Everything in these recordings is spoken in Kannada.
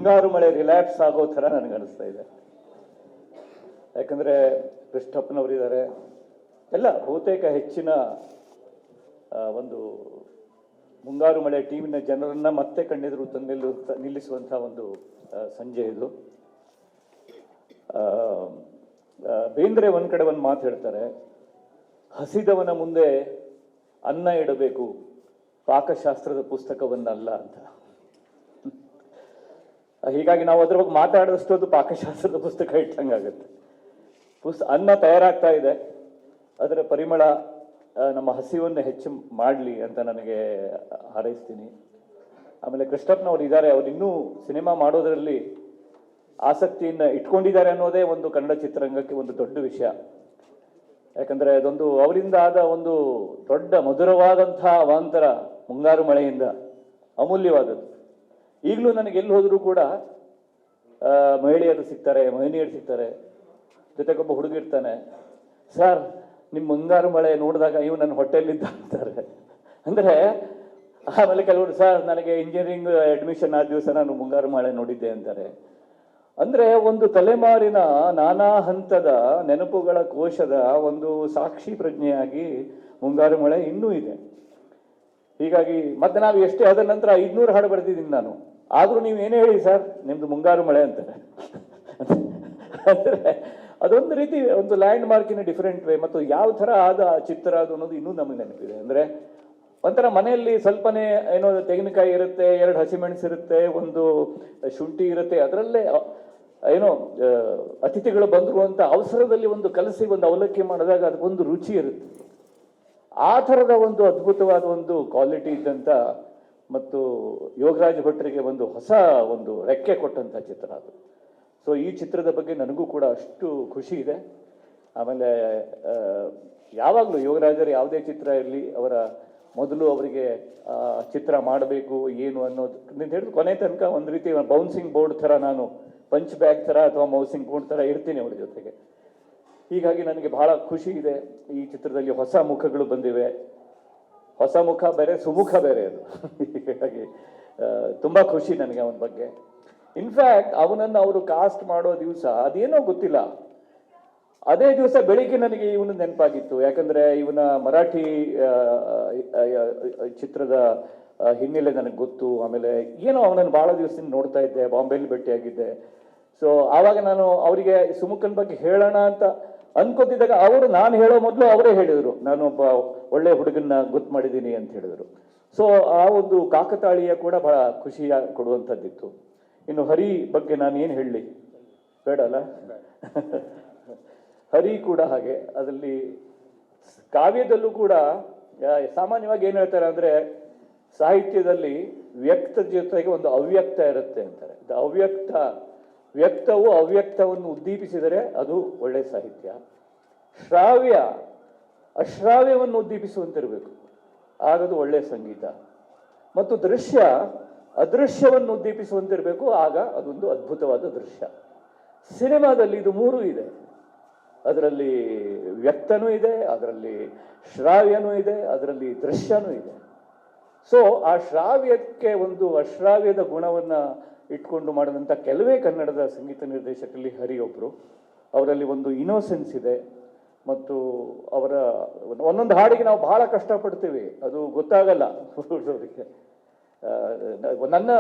ಮುಂಗಾರು ಮಳೆ ರಿಲ್ಯಾಕ್ಸ್ ಆಗೋ ಥರ ನನಗೆ ಅನಿಸ್ತಾ ಇದೆ. ಯಾಕಂದರೆ ಕೃಷ್ಣಪ್ಪನವರಿದ್ದಾರೆ, ಎಲ್ಲ ಬಹುತೇಕ ಹೆಚ್ಚಿನ ಒಂದು ಮುಂಗಾರು ಮಳೆ ಟೀಮಿನ ಜನರನ್ನು ಮತ್ತೆ ಕಣ್ಣೆದುರು ತಂದು ನಿಲ್ಲಿಸುವಂಥ ಒಂದು ಸಂಜೆ ಇದು. ಬೇಂದ್ರೆ ಒಂದು ಕಡೆ ಒಂದು ಮಾತು ಹೇಳ್ತಾರೆ, ಹಸಿದವನ ಮುಂದೆ ಅನ್ನ ಇಡಬೇಕು, ಪಾಕಶಾಸ್ತ್ರದ ಪುಸ್ತಕವನ್ನಲ್ಲ ಅಂತ. ಹೀಗಾಗಿ ನಾವು ಅದ್ರ ಬಗ್ಗೆ ಮಾತಾಡಿದಷ್ಟು ಅದು ಪಾಕಶಾಸ್ತ್ರದ ಪುಸ್ತಕ ಇಟ್ಟಂಗಾಗುತ್ತೆ. ಅನ್ನ ತಯಾರಾಗ್ತಾ ಇದೆ, ಅದರ ಪರಿಮಳ ನಮ್ಮ ಹಸಿವನ್ನು ಹೆಚ್ಚು ಮಾಡಲಿ ಅಂತ ನನಗೆ ಹಾರೈಸ್ತೀನಿ. ಆಮೇಲೆ ಕೃಷ್ಣಪ್ಪನವ್ರು ಇದ್ದಾರೆ, ಅವ್ರು ಇನ್ನೂ ಸಿನಿಮಾ ಮಾಡೋದರಲ್ಲಿ ಆಸಕ್ತಿಯನ್ನು ಇಟ್ಕೊಂಡಿದ್ದಾರೆ ಅನ್ನೋದೇ ಒಂದು ಕನ್ನಡ ಚಿತ್ರರಂಗಕ್ಕೆ ಒಂದು ದೊಡ್ಡ ವಿಷಯ. ಯಾಕಂದರೆ ಅದೊಂದು ಅವರಿಂದ ಆದ ಒಂದು ದೊಡ್ಡ ಮಧುರವಾದಂಥ ಅವಾಂತರ ಮುಂಗಾರು ಮಳೆಯಿಂದ ಅಮೂಲ್ಯವಾದದ್ದು. ಈಗಲೂ ನನಗೆ ಎಲ್ಲಿ ಹೋದರೂ ಕೂಡ ಮಹಿಳೆಯರು ಸಿಗ್ತಾರೆ, ಮಹಿಳೆಯರು ಸಿಗ್ತಾರೆ, ಜೊತೆಗೊಬ್ಬ ಹುಡುಗಿರ್ತಾನೆ, ಸರ್ ನಿಮ್ಮ ಮುಂಗಾರು ಮಳೆ ನೋಡಿದಾಗ ಇವು ನನ್ನ ಹೊಟ್ಟೆಲಿದ್ದ ಅಂತಾರೆ. ಅಂದರೆ ಆಮೇಲೆ ಕೆಲವರು, ಸರ್ ನನಗೆ ಇಂಜಿನಿಯರಿಂಗ್ ಅಡ್ಮಿಷನ್ ಆದ ದಿವಸ ನಾನು ಮುಂಗಾರು ಮಳೆ ನೋಡಿದ್ದೆ ಅಂತಾರೆ. ಅಂದರೆ ಒಂದು ತಲೆಮಾರಿನ ನಾನಾ ಹಂತದ ನೆನಪುಗಳ ಕೋಶದ ಒಂದು ಸಾಕ್ಷಿ ಪ್ರಜ್ಞೆಯಾಗಿ ಮುಂಗಾರು ಮಳೆ ಇನ್ನೂ ಇದೆ. ಹೀಗಾಗಿ ಮತ್ತೆ ನಾವು ಎಷ್ಟೇ ಅದರ ನಂತರ 500 ಹಾಡು ಬರೆದಿದ್ದೀನಿ ನಾನು, ಆದರೂ ನೀವು ಏನೇ ಹೇಳಿ ಸರ್ ನಿಮ್ದು ಮುಂಗಾರು ಮಳೆ ಅಂತಾರೆ. ಅಂದರೆ ಅದೊಂದು ರೀತಿ ಒಂದು ಲ್ಯಾಂಡ್ ಮಾರ್ಕಿನ ಡಿಫರೆಂಟ್ ವೇ. ಮತ್ತು ಯಾವ ಥರ ಆದ ಚಿತ್ರ ಅದು ಅನ್ನೋದು ಇನ್ನೂ ನಮಗೆ ನೆನಪಿದೆ. ಅಂದರೆ ಒಂಥರ ಮನೆಯಲ್ಲಿ ಸ್ವಲ್ಪನೇ ಏನೋ ತೆಂಗಿನಕಾಯಿ ಇರುತ್ತೆ, 2 ಹಸಿಮೆಣಸು ಇರುತ್ತೆ, ಒಂದು ಶುಂಠಿ ಇರುತ್ತೆ, ಅದರಲ್ಲೇ ಏನೋ ಅತಿಥಿಗಳು ಬಂದರು ಅಂತ ಅವಸರದಲ್ಲಿ ಒಂದು ಕಲಸಿ ಒಂದು ಅವಲಕ್ಕಿ ಮಾಡಿದಾಗ ಅದಕ್ಕೊಂದು ರುಚಿ ಇರುತ್ತೆ. ಆ ಥರದ ಒಂದು ಅದ್ಭುತವಾದ ಒಂದು ಕ್ವಾಲಿಟಿ ಇದ್ದಂಥ ಮತ್ತು ಯೋಗರಾಜ್ ಭಟ್ರಿಗೆ ಒಂದು ಹೊಸ ಒಂದು ರೆಕ್ಕೆ ಕೊಟ್ಟಂಥ ಚಿತ್ರ ಅದು. ಸೊ ಈ ಚಿತ್ರದ ಬಗ್ಗೆ ನನಗೂ ಕೂಡ ಅಷ್ಟು ಖುಷಿ ಇದೆ. ಆಮೇಲೆ ಯಾವಾಗಲೂ ಯೋಗರಾಜರು ಯಾವುದೇ ಚಿತ್ರ ಇರಲಿ, ಅವರ ಮೊದಲು ಅವರಿಗೆ ಚಿತ್ರ ಮಾಡಬೇಕು ಏನು ಅನ್ನೋದು ಅಂತ ಹೇಳಿದ್ರು ಕೊನೆ ತನಕ ಒಂದು ರೀತಿ ಬೌನ್ಸಿಂಗ್ ಬೋರ್ಡ್ ಥರ, ನಾನು ಪಂಚ್ ಬ್ಯಾಗ್ ಥರ ಅಥವಾ ಮೌಸಿಂಗ್ ಬೋರ್ಡ್ ಥರ ಇರ್ತೀನಿ ಅವ್ರ ಜೊತೆಗೆ. ಹೀಗಾಗಿ ನನಗೆ ಬಹಳ ಖುಷಿ ಇದೆ. ಈ ಚಿತ್ರದಲ್ಲಿ ಹೊಸ ಮುಖಗಳು ಬಂದಿವೆ. ಹೊಸ ಮುಖ ಬೇರೆ, ಸುಮುಖ ಬೇರೆ ಅದು. ಹೀಗಾಗಿ ತುಂಬ ಖುಷಿ ನನಗೆ ಅವನ ಬಗ್ಗೆ. ಇನ್ಫ್ಯಾಕ್ಟ್ ಅವನನ್ನು ಅವರು ಕಾಸ್ಟ್ ಮಾಡೋ ದಿವಸ ಅದೇನೋ ಗೊತ್ತಿಲ್ಲ, ಅದೇ ದಿವಸ ಬೆಳಿಗ್ಗೆ ನನಗೆ ಇವನು ನೆನಪಾಗಿತ್ತು. ಯಾಕಂದರೆ ಇವನ ಮರಾಠಿ ಚಿತ್ರದ ಹಿನ್ನೆಲೆ ನನಗೆ ಗೊತ್ತು. ಆಮೇಲೆ ಏನೋ ಅವನನ್ನು ಭಾಳ ದಿವಸದಿಂದ ನೋಡ್ತಾ ಇದ್ದೆ, ಬಾಂಬೆಯಲ್ಲಿ ಭೇಟಿಯಾಗಿದ್ದೆ. ಸೊ ಆವಾಗ ನಾನು ಅವರಿಗೆ ಸುಮುಖನ ಬಗ್ಗೆ ಹೇಳೋಣ ಅಂತ ಅನ್ಕೋತಿದ್ದಾಗ ಅವರು ನಾನು ಹೇಳೋ ಮೊದಲು ಅವರೇ ಹೇಳಿದರು, ನಾನು ಒಬ್ಬ ಒಳ್ಳೆ ಹುಡುಗನ್ನ ಗೊತ್ತು ಮಾಡಿದ್ದೀನಿ ಅಂತ ಹೇಳಿದರು. ಸೊ ಆ ಒಂದು ಕಾಕತಾಳೀಯ ಕೂಡ ಬಹಳ ಖುಷಿಯ ಕೊಡುವಂಥದ್ದಿತ್ತು. ಇನ್ನು ಹರಿ ಬಗ್ಗೆ ನಾನು ಏನು ಹೇಳಲಿ, ಬೇಡ ಅಲ್ಲ. ಹರಿ ಕೂಡ ಹಾಗೆ, ಅದರಲ್ಲಿ ಕಾವ್ಯದಲ್ಲೂ ಕೂಡ ಸಾಮಾನ್ಯವಾಗಿ ಏನು ಹೇಳ್ತಾರೆ ಅಂದರೆ, ಸಾಹಿತ್ಯದಲ್ಲಿ ವ್ಯಕ್ತ ಜೊತೆಗೆ ಒಂದು ಅವ್ಯಕ್ತ ಇರುತ್ತೆ ಅಂತಾರೆ. ವ್ಯಕ್ತವು ಅವ್ಯಕ್ತವನ್ನು ಉದ್ದೀಪಿಸಿದರೆ ಅದು ಒಳ್ಳೆ ಸಾಹಿತ್ಯ. ಶ್ರಾವ್ಯ ಅಶ್ರಾವ್ಯವನ್ನು ಉದ್ದೀಪಿಸುವಂತಿರಬೇಕು, ಆಗದು ಒಳ್ಳೆಯ ಸಂಗೀತ. ಮತ್ತು ದೃಶ್ಯ ಅದೃಶ್ಯವನ್ನು ಉದ್ದೀಪಿಸುವಂತಿರಬೇಕು, ಆಗ ಅದೊಂದು ಅದ್ಭುತವಾದ ದೃಶ್ಯ. ಸಿನಿಮಾದಲ್ಲಿ ಇದು ಮೂರೂ ಇದೆ. ಅದರಲ್ಲಿ ವ್ಯಕ್ತನೂ ಇದೆ, ಅದರಲ್ಲಿ ಶ್ರಾವ್ಯನೂ ಇದೆ, ಅದರಲ್ಲಿ ದೃಶ್ಯನೂ ಇದೆ. ಸೊ ಆ ಶ್ರಾವ್ಯಕ್ಕೆ ಒಂದು ಅಶ್ರಾವ್ಯದ ಗುಣವನ್ನು ಇಟ್ಕೊಂಡು ಮಾಡಿದಂಥ ಕೆಲವೇ ಕನ್ನಡದ ಸಂಗೀತ ನಿರ್ದೇಶಕರಲ್ಲಿ ಹರಿ ಒಬ್ಬರು. ಅವರಲ್ಲಿ ಒಂದು ಇನೋಸೆನ್ಸ್ ಇದೆ. ಮತ್ತು ಅವರ ಒಂದೊಂದು ಹಾಡಿಗೆ ನಾವು ಬಹಳ ಕಷ್ಟಪಡ್ತೀವಿ, ಅದು ಗೊತ್ತಾಗಲ್ಲ ಹುಡುಗರಿಗೆ. ನನ್ನ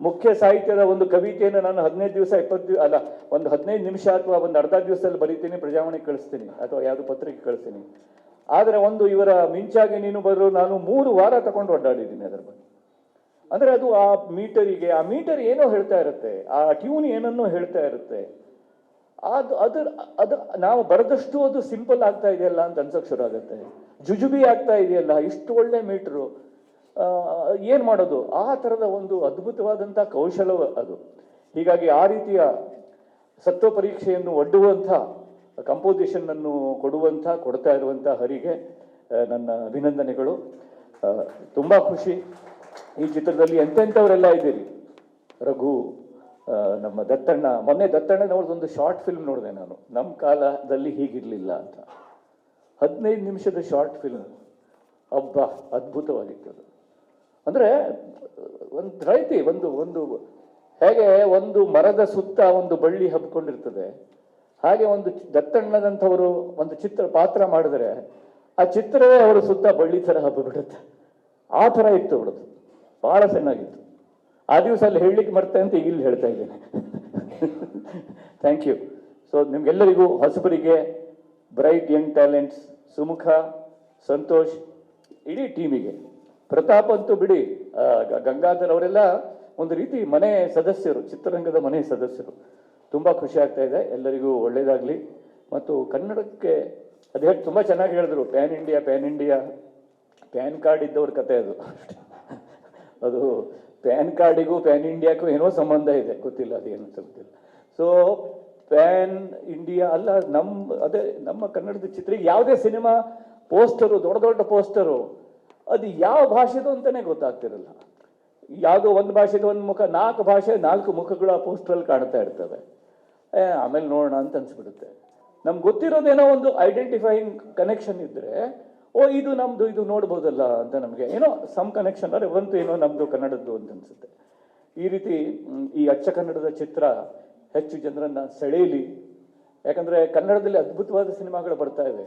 ಮುಖ್ಯ ಸಾಹಿತ್ಯದ ಒಂದು ಕವಿತೆಯನ್ನು ನಾನು 15 ದಿವಸ 20 ಅಲ್ಲ, ಒಂದು 15 ನಿಮಿಷ ಅಥವಾ ಒಂದು ಅರ್ಧ ದಿವಸದಲ್ಲಿ ಬರೀತೀನಿ, ಪ್ರಜಾವಾಣಿಗೆ ಕಳಿಸ್ತೀನಿ ಅಥವಾ ಯಾವುದು ಪತ್ರಿಕೆ ಕಳಿಸ್ತೀನಿ. ಆದರೆ ಒಂದು ಇವರ ಮಿಂಚಾಗಿ ನೀನು ಬರೋ ನಾನು 3 ವಾರ ತಗೊಂಡು ಒಡ್ಡಾಡಿದ್ದೀನಿ ಅದರ ಬಗ್ಗೆ. ಅಂದರೆ ಅದು ಆ ಮೀಟರಿಗೆ, ಆ ಮೀಟರ್ ಏನೋ ಹೇಳ್ತಾ ಇರುತ್ತೆ, ಆ ಟ್ಯೂನ್ ಏನನ್ನೋ ಹೇಳ್ತಾ ಇರುತ್ತೆ. ಅದು ನಾವು ಬರೆದಷ್ಟು ಅದು ಸಿಂಪಲ್ ಆಗ್ತಾ ಇದೆಯಲ್ಲ ಅಂತ ಅನ್ಸೋಕೆ ಶುರು ಆಗುತ್ತೆ. ಜುಜುಬಿ ಆಗ್ತಾ ಇದೆಯಲ್ಲ, ಇಷ್ಟು ಒಳ್ಳೆ ಮೀಟ್ರು, ಏನು ಮಾಡೋದು? ಆ ಥರದ ಒಂದು ಅದ್ಭುತವಾದಂಥ ಕೌಶಲ ಅದು. ಹೀಗಾಗಿ ಆ ರೀತಿಯ ಸತ್ವ ಪರೀಕ್ಷೆಯನ್ನು ಒಡ್ಡುವಂಥ ಕಂಪೋಸಿಷನ್ನನ್ನು ಕೊಡ್ತಾ ಇರುವಂಥ ಹರಿಗೆ ನನ್ನ ಅಭಿನಂದನೆಗಳು. ತುಂಬ ಖುಷಿ. ಈ ಚಿತ್ರದಲ್ಲಿ ಎಂತೆಂಥವರೆಲ್ಲ ಇದ್ದೀರಿ. ರಘು, ನಮ್ಮ ದತ್ತಣ್ಣ, ಮೊನ್ನೆ ದತ್ತಣ್ಣನವ್ರದ್ದೊಂದು ಶಾರ್ಟ್ ಫಿಲ್ಮ್ ನೋಡಿದೆ ನಾನು, ನಮ್ಮ ಕಾಲದಲ್ಲಿ ಹೀಗಿರಲಿಲ್ಲ ಅಂತ. 15 ನಿಮಿಷದ ಶಾರ್ಟ್ ಫಿಲ್ಮ್, ಅಬ್ಬಾ ಅದ್ಭುತವಾಗಿತ್ತು ಅದು. ಅಂದರೆ ಒಂದು ರೀತಿ ಒಂದು ಹೇಗೆ ಒಂದು ಮರದ ಸುತ್ತ ಒಂದು ಬಳ್ಳಿ ಹಬ್ಕೊಂಡಿರ್ತದೆ, ಹಾಗೆ ಒಂದು ದತ್ತಣ್ಣದಂಥವರು ಒಂದು ಚಿತ್ರ ಪಾತ್ರ ಮಾಡಿದ್ರೆ ಆ ಚಿತ್ರವೇ ಅವರ ಸುತ್ತ ಬಳ್ಳಿ ಥರ ಹಬ್ಬ ಬಿಡುತ್ತೆ. ಆ ಥರ ಇತ್ತು ಅವಳದು, ಬಹಳ ಚೆನ್ನಾಗಿತ್ತು. ಆ ದಿವಸ ಅಲ್ಲಿ ಹೇಳಲಿಕ್ಕೆ ಮರ್ತೆ ಅಂತ ಈಗ ಇಲ್ಲಿ ಹೇಳ್ತಾ ಇದ್ದೇನೆ. Thank you. ಸೊ ನಿಮ್ಗೆಲ್ಲರಿಗೂ, ಹೊಸಬರಿಗೆ, bright young talents, Sumukha, Santosh, ಇಡೀ ಟೀಮಿಗೆ, ಪ್ರತಾಪ್ ಅಂತೂ ಬಿಡಿ, ಗಂಗಾಧರ್ ಅವರೆಲ್ಲ ಒಂದು ರೀತಿ ಮನೆ ಸದಸ್ಯರು, ಚಿತ್ರರಂಗದ ಮನೆ ಸದಸ್ಯರು. ತುಂಬ ಖುಷಿ ಆಗ್ತಾ ಇದೆ. ಎಲ್ಲರಿಗೂ ಒಳ್ಳೇದಾಗಲಿ. ಮತ್ತು ಕನ್ನಡಕ್ಕೆ ಅದು ಹೇಳಿ ತುಂಬ ಚೆನ್ನಾಗಿ ಹೇಳಿದ್ರು, pan India pan India. PAN card ಇದ್ದವ್ರ ಕತೆ ಅದು. ಅದು ಪ್ಯಾನ್ ಕಾರ್ಡಿಗೂ ಪ್ಯಾನ್ ಇಂಡಿಯಾಕ್ಕೂ ಏನೋ ಸಂಬಂಧ ಇದೆ, ಗೊತ್ತಿಲ್ಲ ಅದೇನು ಗೊತ್ತಿಲ್ಲ. ಸೊ ಪ್ಯಾನ್ ಇಂಡಿಯಾ ಅಲ್ಲ, ಅದೇ ನಮ್ಮ ಕನ್ನಡದ ಚಿತ್ರ, ಯಾವುದೇ ಸಿನಿಮಾ ಪೋಸ್ಟರು, ದೊಡ್ಡ ದೊಡ್ಡ ಪೋಸ್ಟರು, ಅದು ಯಾವ ಭಾಷೆದು ಅಂತಲೇ ಗೊತ್ತಾಗ್ತಿರಲ್ಲ. ಯಾವುದೋ ಒಂದು ಭಾಷೆದು ಒಂದು ಮುಖ, 4 ಭಾಷೆ 4 ಮುಖಗಳು ಆ ಪೋಸ್ಟ್ರಲ್ಲಿ ಕಾಣ್ತಾ ಇರ್ತವೆ. ಆಮೇಲೆ ನೋಡೋಣ ಅಂತ ಅನ್ಸ್ಬಿಡುತ್ತೆ. ನಮ್ಗೆ ಗೊತ್ತಿರೋದೇನೋ ಒಂದು ಐಡೆಂಟಿಫೈಯಿಂಗ್ ಕನೆಕ್ಷನ್ ಇದ್ದರೆ, ಓ ಇದು ನಮ್ಮದು, ಇದು ನೋಡ್ಬೋದಲ್ಲ ಅಂತ ನಮಗೆ ಏನೋ ಸಮ್ ಕನೆಕ್ಷನ್ ಅರೆ ಬಂತು, ಏನೋ ನಮ್ಮದು ಕನ್ನಡದ್ದು ಅಂತ ಅನ್ಸುತ್ತೆ. ಈ ರೀತಿ ಈ ಅಚ್ಚ ಕನ್ನಡದ ಚಿತ್ರ ಹೆಚ್ಚು ಜನರನ್ನ ಸೆಳೆಯಲಿ. ಯಾಕಂದರೆ ಕನ್ನಡದಲ್ಲಿ ಅದ್ಭುತವಾದ ಸಿನಿಮಾಗಳು ಬರ್ತಾ ಇವೆ.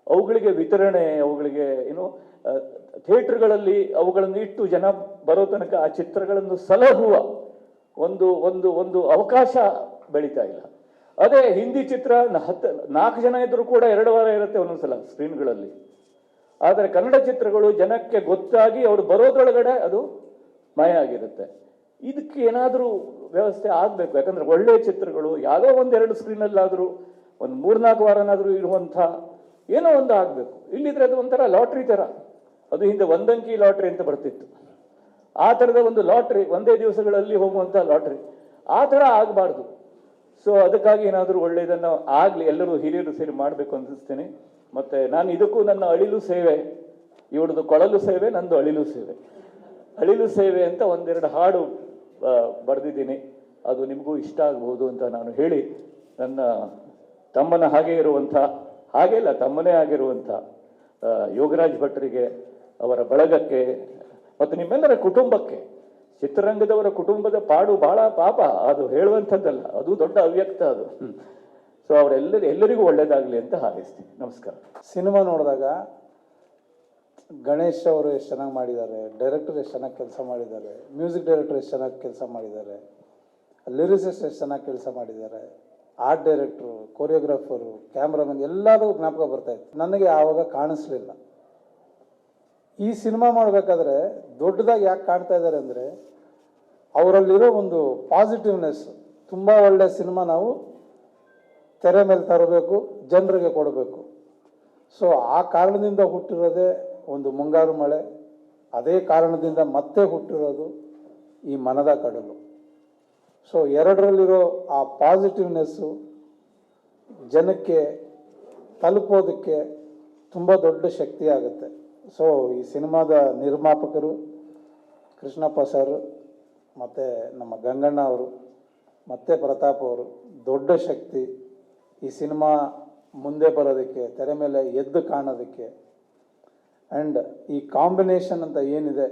ಅವುಗಳಿಗೆ ವಿತರಣೆ, ಅವುಗಳಿಗೆ ಏನೋ ಥಿಯೇಟರ್ಗಳಲ್ಲಿ ಅವುಗಳನ್ನು ಇಟ್ಟು ಜನ ಬರೋ ತನಕ ಆ ಚಿತ್ರಗಳನ್ನು ಸಲಹುವ ಒಂದು ಒಂದು ಒಂದು ಅವಕಾಶ ಬೆಳೀತಾ ಇಲ್ಲ. ಅದೇ ಹಿಂದಿ ಚಿತ್ರ 4 ಜನ ಇದ್ರೂ ಕೂಡ 2 ವಾರ ಇರುತ್ತೆ ಒಂದೊಂದ್ಸಲ ಸ್ಕ್ರೀನ್ಗಳಲ್ಲಿ. ಆದರೆ ಕನ್ನಡ ಚಿತ್ರಗಳು ಜನಕ್ಕೆ ಗೊತ್ತಾಗಿ ಅವರು ಬರೋದ್ರೊಳಗಡೆ ಅದು ಮಾಯ ಆಗಿರುತ್ತೆ. ಇದಕ್ಕೆ ಏನಾದರೂ ವ್ಯವಸ್ಥೆ ಆಗಬೇಕು. ಯಾಕಂದ್ರೆ ಒಳ್ಳೆಯ ಚಿತ್ರಗಳು ಯಾವುದೋ 1-2 ಸ್ಕ್ರೀನಲ್ಲಾದರೂ ಒಂದು 3-4 ವಾರನಾದರೂ ಇರುವಂಥ ಏನೋ ಒಂದು ಆಗಬೇಕು. ಇಲ್ಲಿದ್ರೆ ಅದು ಒಂಥರ ಲಾಟ್ರಿ ಥರ. ಅದು ಹಿಂದೆ 1 ಅಂಕಿ ಲಾಟ್ರಿ ಅಂತ ಬರ್ತಿತ್ತು. ಆ ಥರದ ಒಂದು ಲಾಟ್ರಿ, ಒಂದೇ ದಿವಸಗಳಲ್ಲಿ ಹೋಗುವಂಥ ಲಾಟ್ರಿ, ಆ ಥರ ಆಗಬಾರ್ದು. ಸೊ ಅದಕ್ಕಾಗಿ ಏನಾದರೂ ಒಳ್ಳೆಯದನ್ನು ಆಗಲಿ, ಎಲ್ಲರೂ ಹಿರಿಯರು ಸೇರಿ ಮಾಡಬೇಕು ಅನಿಸ್ತೇನೆ. ಮತ್ತು ನಾನು ಇದಕ್ಕೂ ನನ್ನ ಅಳಿಲು ಸೇವೆ, ಇವಳದು ಕೊಳಲು ಸೇವೆ, ನಂದು ಅಳಿಲು ಸೇವೆ. ಅಳಿಲು ಸೇವೆ ಅಂತ 1-2 ಹಾಡು ಬರೆದಿದ್ದೀನಿ. ಅದು ನಿಮಗೂ ಇಷ್ಟ ಆಗ್ಬೋದು ಅಂತ ನಾನು ಹೇಳಿ, ನನ್ನ ತಮ್ಮನ ಹಾಗೆ ಇರುವಂಥ, ಹಾಗೆ ಇಲ್ಲ ತಮ್ಮನೇ ಆಗಿರುವಂಥ ಯೋಗರಾಜ್ ಭಟ್ರಿಗೆ, ಅವರ ಬಳಗಕ್ಕೆ ಮತ್ತು ನಿಮ್ಮೆಲ್ಲರ ಕುಟುಂಬಕ್ಕೆ, ಚಿತ್ರರಂಗದವರ ಕುಟುಂಬದ ಪಾಡು ಬಹಳ ಪಾಪ, ಅದು ಹೇಳುವಂಥದ್ದಲ್ಲ, ಅದು ದೊಡ್ಡ ಅವ್ಯಕ್ತ ಅದು. ಸೊ ಎಲ್ಲರಿಗೂ ಒಳ್ಳೇದಾಗಲಿ ಅಂತ ಹಾರೈಸ್ತೀನಿ. ನಮಸ್ಕಾರ. ಸಿನಿಮಾ ನೋಡಿದಾಗ ಗಣೇಶ್ ಅವರು ಎಷ್ಟು ಚೆನ್ನಾಗಿ ಮಾಡಿದ್ದಾರೆ, ಡೈರೆಕ್ಟರ್ ಎಷ್ಟು ಚೆನ್ನಾಗಿ ಕೆಲಸ ಮಾಡಿದ್ದಾರೆ, ಮ್ಯೂಸಿಕ್ ಡೈರೆಕ್ಟರ್ ಎಷ್ಟು ಚೆನ್ನಾಗಿ ಕೆಲಸ ಮಾಡಿದ್ದಾರೆ, ಲಿರಿಸಿಸ್ಟ್ ಎಷ್ಟು ಚೆನ್ನಾಗಿ ಕೆಲಸ ಮಾಡಿದ್ದಾರೆ, ಆರ್ಟ್ ಡೈರೆಕ್ಟ್ರು, ಕೊರಿಯೋಗ್ರಾಫರು, ಕ್ಯಾಮ್ರಾಮನ್ ಎಲ್ಲರೂ ಜ್ಞಾಪಕ ಬರ್ತಾ ಇತ್ತು. ನನಗೆ ಆವಾಗ ಕಾಣಿಸ್ಲಿಲ್ಲ. ಈ ಸಿನಿಮಾ ಮಾಡಬೇಕಾದ್ರೆ ದೊಡ್ಡದಾಗಿ ಯಾಕೆ ಕಾಣ್ತಾ ಇದ್ದಾರೆ ಅಂದರೆ, ಅವರಲ್ಲಿರೋ ಒಂದು ಪಾಸಿಟಿವ್ನೆಸ್. ತುಂಬ ಒಳ್ಳೆಯ ಸಿನಿಮಾ ನಾವು ತೆರೆ ಮೇಲೆ ತರಬೇಕು, ಜನರಿಗೆ ಕೊಡಬೇಕು. ಸೊ ಆ ಕಾರಣದಿಂದ ಹುಟ್ಟಿರೋದೇ ಒಂದು ಮುಂಗಾರು ಮಳೆ. ಅದೇ ಕಾರಣದಿಂದ ಮತ್ತೆ ಹುಟ್ಟಿರೋದು ಈ ಮನದ ಕಡಲು. ಸೊ ಎರಡರಲ್ಲಿರೋ ಆ ಪಾಸಿಟಿವ್ನೆಸ್ಸು ಜನಕ್ಕೆ ತಲುಪೋದಕ್ಕೆ ತುಂಬ ದೊಡ್ಡ ಶಕ್ತಿ ಆಗುತ್ತೆ. ಸೊ ಈ ಸಿನಿಮಾದ ನಿರ್ಮಾಪಕರು ಕೃಷ್ಣಪ್ಪ ಸರ್, ಮತ್ತು ನಮ್ಮ ಗಂಗಣ್ಣ ಅವರು, ಮತ್ತು ಪ್ರತಾಪ್ ಅವರು ದೊಡ್ಡ ಶಕ್ತಿ ಈ ಸಿನಿಮಾ ಮುಂದೆ ಬರೋದಕ್ಕೆ, ತೆರೆ ಮೇಲೆ ಎದ್ದು ಕಾಣೋದಕ್ಕೆ. ಆ್ಯಂಡ್ ಈ ಕಾಂಬಿನೇಷನ್ ಅಂತ ಏನಿದೆ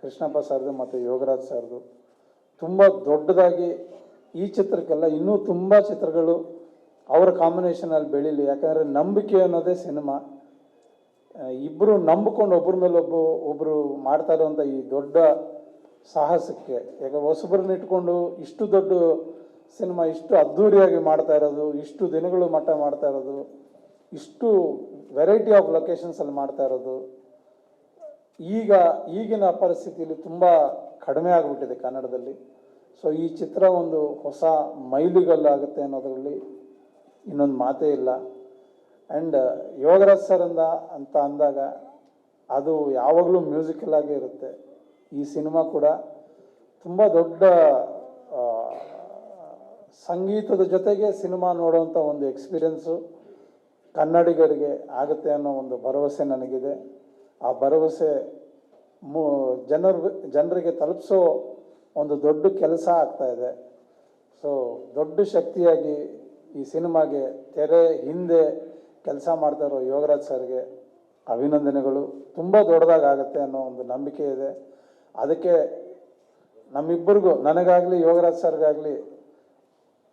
ಕೃಷ್ಣಪ್ಪ ಸರ್ದು ಮತ್ತು ಯೋಗರಾಜ್ ಸರ್ದು, ತುಂಬ ದೊಡ್ಡದಾಗಿ ಈ ಚಿತ್ರಕ್ಕೆಲ್ಲ ಇನ್ನೂ ತುಂಬ ಚಿತ್ರಗಳು ಅವರ ಕಾಂಬಿನೇಷನಲ್ಲಿ ಬೆಳೀಲಿ. ಯಾಕಂದರೆ ನಂಬಿಕೆ ಅನ್ನೋದೇ ಸಿನಿಮಾ. ಇಬ್ಬರು ನಂಬಿಕೊಂಡು ಒಬ್ಬರ ಮೇಲೆ ಒಬ್ಬರು ಮಾಡ್ತಾ ಇರುವಂಥ ಈ ದೊಡ್ಡ ಸಾಹಸಕ್ಕೆ, ಯಾಕೆ ಹೊಸಬ್ರನ್ನ ಇಟ್ಕೊಂಡು ಇಷ್ಟು ದೊಡ್ಡ ಸಿನಿಮಾ ಇಷ್ಟು ಅದ್ಧೂರಿಯಾಗಿ ಮಾಡ್ತಾ ಇರೋದು, ಇಷ್ಟು ದಿನಗಳು ಮಟ್ಟ ಮಾಡ್ತಾ ಇರೋದು, ಇಷ್ಟು ವೆರೈಟಿ ಆಫ್ ಲೊಕೇಶನ್ಸಲ್ಲಿ ಮಾಡ್ತಾ ಇರೋದು ಈಗಿನ ಪರಿಸ್ಥಿತಿಯಲ್ಲಿ ತುಂಬ ಕಡಿಮೆ ಆಗಿಬಿಟ್ಟಿದೆ ಕನ್ನಡದಲ್ಲಿ. ಸೊ ಈ ಚಿತ್ರ ಒಂದು ಹೊಸ ಮೈಲಿಗಲ್ಲಾಗುತ್ತೆ ಅನ್ನೋದರಲ್ಲಿ ಇನ್ನೊಂದು ಮಾತೇ ಇಲ್ಲ. ಆ್ಯಂಡ್ ಯೋಗರಾಜ್ ಸರ್ ಅಂತ ಅಂದಾಗ ಅದು ಯಾವಾಗಲೂ ಮ್ಯೂಸಿಕಲ್ ಆಗೇ ಇರುತ್ತೆ. ಈ ಸಿನಿಮಾ ಕೂಡ ತುಂಬ ದೊಡ್ಡ ಸಂಗೀತದ ಜೊತೆಗೆ ಸಿನಿಮಾ ನೋಡುವಂಥ ಒಂದು ಎಕ್ಸ್ಪೀರಿಯೆನ್ಸು ಕನ್ನಡಿಗರಿಗೆ ಆಗುತ್ತೆ ಅನ್ನೋ ಒಂದು ಭರವಸೆ ನನಗಿದೆ. ಆ ಭರವಸೆ ಜನರಿಗೆ ತಲುಪಿಸೋ ಒಂದು ದೊಡ್ಡ ಕೆಲಸ ಆಗ್ತಾಯಿದೆ. ಸೊ ದೊಡ್ಡ ಶಕ್ತಿಯಾಗಿ ಈ ಸಿನಿಮಾಗೆ ತೆರೆ ಹಿಂದೆ ಕೆಲಸ ಮಾಡ್ತಾ ಇರೋ ಯೋಗರಾಜ್ ಸರ್ಗೆ ಅಭಿನಂದನೆಗಳು. ತುಂಬ ದೊಡ್ಡದಾಗುತ್ತೆ ಅನ್ನೋ ಒಂದು ನಂಬಿಕೆ ಇದೆ. ಅದಕ್ಕೆ ನಮ್ಮಿಬ್ಬರಿಗೂ, ನನಗಾಗಲಿ ಯೋಗರಾಜ್ ಸರ್ಗಾಗಲಿ,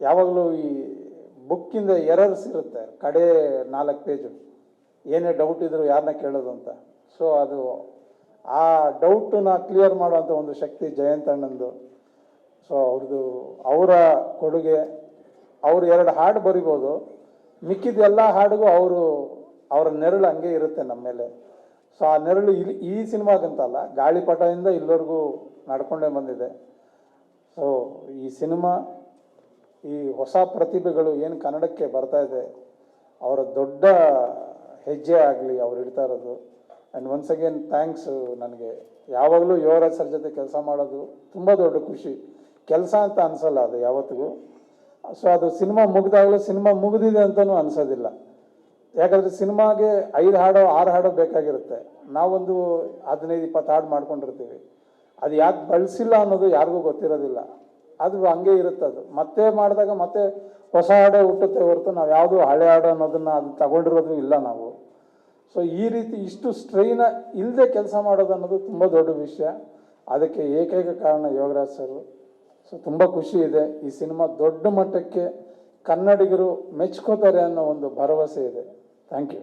ಯಾವಾಗಲೂ ಈ ಬುಕ್ಕಿಂದ ಎರರ್ಸ್ ಇರುತ್ತೆ ಕಡೆ 4 ಪೇಜು, ಏನೇ ಡೌಟ್ ಇದ್ರು ಯಾರನ್ನ ಕೇಳೋದು ಅಂತ. ಸೊ ಅದು ಆ ಡೌಟನ್ನ ಕ್ಲಿಯರ್ ಮಾಡುವಂಥ ಒಂದು ಶಕ್ತಿ ಜಯಂತ್ ಅಣ್ಣಂದು. ಸೊ ಅವರ ಕೊಡುಗೆ. ಅವರು 2 ಹಾಡು ಬರಿಬೋದು, ಮಿಕ್ಕಿದ ಎಲ್ಲ ಹಾಡಿಗೂ ಅವರ ನೆರಳು ಹಂಗೆ ಇರುತ್ತೆ ನಮ್ಮ ಮೇಲೆ. ಸೊ ಆ ನೆರಳು ಈ ಸಿನಿಮಾಗಂತಲ್ಲ, ಗಾಳಿಪಟದಿಂದ ಇಲ್ಲಿವರೆಗೂ ನಡ್ಕೊಂಡೇ ಬಂದಿದೆ. ಸೊ ಈ ಸಿನಿಮಾ, ಈ ಹೊಸ ಪ್ರತಿಭೆಗಳು ಏನು ಕನ್ನಡಕ್ಕೆ ಬರ್ತಾ ಇದೆ, ಅವರ ದೊಡ್ಡ ಹೆಜ್ಜೆ ಆಗಲಿ ಅವ್ರು ಇಡ್ತಾ ಇರೋದು. And once again thanks. ನನಗೆ ಯಾವಾಗಲೂ ಯೋಗರಾಜ್ ಸರ್ ಜೊತೆ ಕೆಲಸ ಮಾಡೋದು ತುಂಬ ದೊಡ್ಡ ಖುಷಿ. ಕೆಲಸ ಅಂತ ಅನಿಸಲ್ಲ ಅದು ಯಾವತ್ತಿಗೂ. ಸೊ ಅದು ಸಿನಿಮಾ ಮುಗಿದಾಗಲೂ ಸಿನಿಮಾ ಮುಗಿದಿದೆ ಅಂತಲೂ ಅನಿಸೋದಿಲ್ಲ. ಯಾಕಂದರೆ ಸಿನಿಮಾಗೆ 5 ಹಾಡೋ 6 ಹಾಡೋ ಬೇಕಾಗಿರುತ್ತೆ, ನಾವೊಂದು 15-20 ಹಾಡು ಮಾಡ್ಕೊಂಡಿರ್ತೀವಿ. ಅದು ಯಾಕೆ ಬಳಸಿಲ್ಲ ಅನ್ನೋದು ಯಾರಿಗೂ ಗೊತ್ತಿರೋದಿಲ್ಲ. ಅದು ಹಂಗೆ ಇರುತ್ತೆ. ಅದು ಮತ್ತೆ ಮಾಡಿದಾಗ ಮತ್ತೆ ಹೊಸ ಹಾಡೇ ಹುಟ್ಟುತ್ತೆ ಹೊರತು ನಾವು ಯಾವುದು ಹಳೆ ಹಾಡು ಅನ್ನೋದನ್ನು ಅದು ತಗೊಂಡಿರೋದು ಇಲ್ಲ ನಾವು. ಸೊ ಈ ರೀತಿ ಇಷ್ಟು ಸ್ಟ್ರೈನ ಇಲ್ಲದೆ ಕೆಲಸ ಮಾಡೋದು ಅನ್ನೋದು ತುಂಬ ದೊಡ್ಡ ವಿಷಯ. ಅದಕ್ಕೆ ಏಕೈಕ ಕಾರಣ ಯೋಗರಾಜ್ ಸರ್. ಸೊ ತುಂಬ ಖುಷಿ ಇದೆ. ಈ ಸಿನಿಮಾ ದೊಡ್ಡ ಮಟ್ಟಕ್ಕೆ ಕನ್ನಡಿಗರು ಮೆಚ್ಕೋತಾರೆ ಅನ್ನೋ ಒಂದು ಭರವಸೆ ಇದೆ. Thank you.